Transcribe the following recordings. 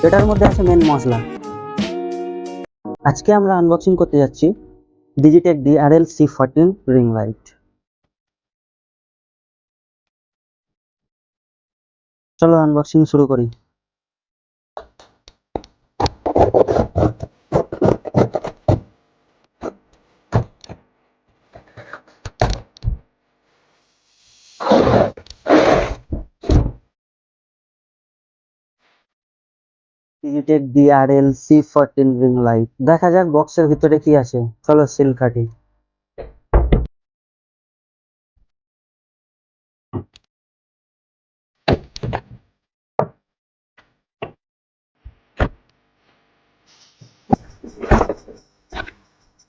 এটার মধ্যে আছে মেন মশলা। আজকে আমরা আনবক্সিং করতে যাচ্ছি Digitech DRL C14 ring light. চলো আনবক্সিং শুরু করি। Digitech DRL C14 ring light, দেখা যাক বক্সের ভিতরে কি আছে। চলো সিল কাটি।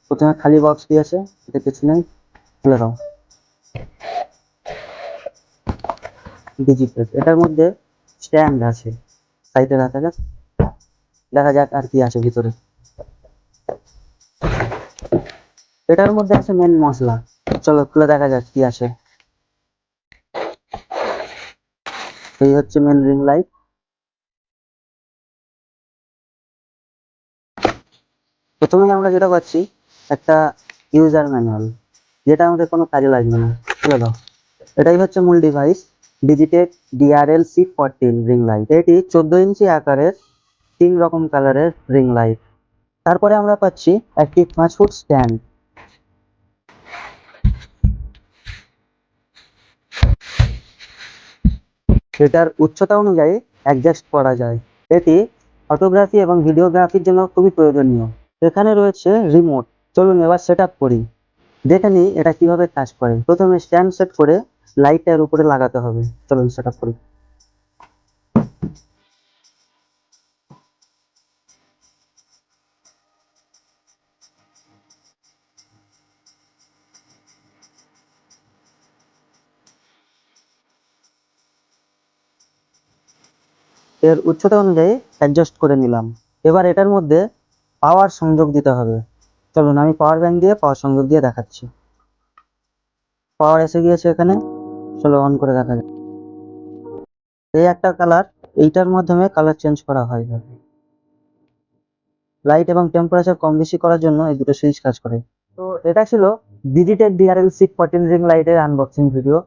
প্রথমে খালি বক্স দিয়েছে, এটা কিছু নেই, খুলে দাও। ডিজিটেক, এটার মধ্যে স্ট্যান্ড আছে, সাইডে রাখা যাক। দেখা যাক আর কি আছে ভিতরে। এটার মধ্যে আছে মেন মশলা, চলো খুলে দেখা যাক কি আছে। এই হচ্ছে মেন রিং লাইট। প্রথমে আমরা যেটা পাচ্ছি একটা ইউজার ম্যানুয়াল, যেটা আমাদের কোনো কাজে লাগবে না। খুলে দাও। এটাই হচ্ছে মূল device, Digitech DRL C14 ring light. এটি 14 ইঞ্চি আকারের 3 রকম কালারের রিং লাইট। তারপরে আমরা পাচ্ছি একটি 5 ফুট স্ট্যান্ড। এটার উচ্চতা অনুযায়ী অ্যাডজাস্ট করা যায়। এটি ফটোগ্রাফি এবং ভিডিওগ্রাফির জন্য খুবই প্রয়োজনীয়। এখানে রয়েছে রিমোট। চলুন এবার সেট আপ করি, দেখে নিই এটা কিভাবে কাজ করে। প্রথমে স্ট্যান্ড সেট করে লাইটটার উপরে লাগাতে হবে। চলুন সেট আপ করি। এর উচ্চতা অনুযায়ী অ্যাডজাস্ট করে নিলাম। এবার এটার মধ্যে পাওয়ার সংযোগ দিতে হবে। চলুন আমি পাওয়ার ব্যাংক দিয়ে পাওয়ার সংযোগ দিয়ে দেখাচ্ছি। পাওয়ার এসে গিয়েছে এখানে, চলো অন করে দেখা যাক। এই একটা কালার, এইটার মাধ্যমে কালার চেঞ্জ করা হয়। লাইট এবং টেম্পারেচার কম বেশি করার জন্য এই দুটো সুইচ কাজ করে। তো এটা ছিল ডিজিটেক DRL C14 রিং লাইটের আনবক্সিং ভিডিও।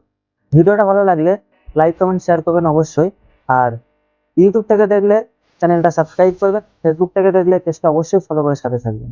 ভিডিওটা ভালো লাগলে লাইক কমেন্ট শেয়ার করবেন অবশ্যই। আর ইউটিউব থেকে দেখলে চ্যানেলটা সাবস্ক্রাইব করবেন, ফেসবুক থেকে দেখলে পেজটা অবশ্যই ফলো করে সাথে থাকবেন।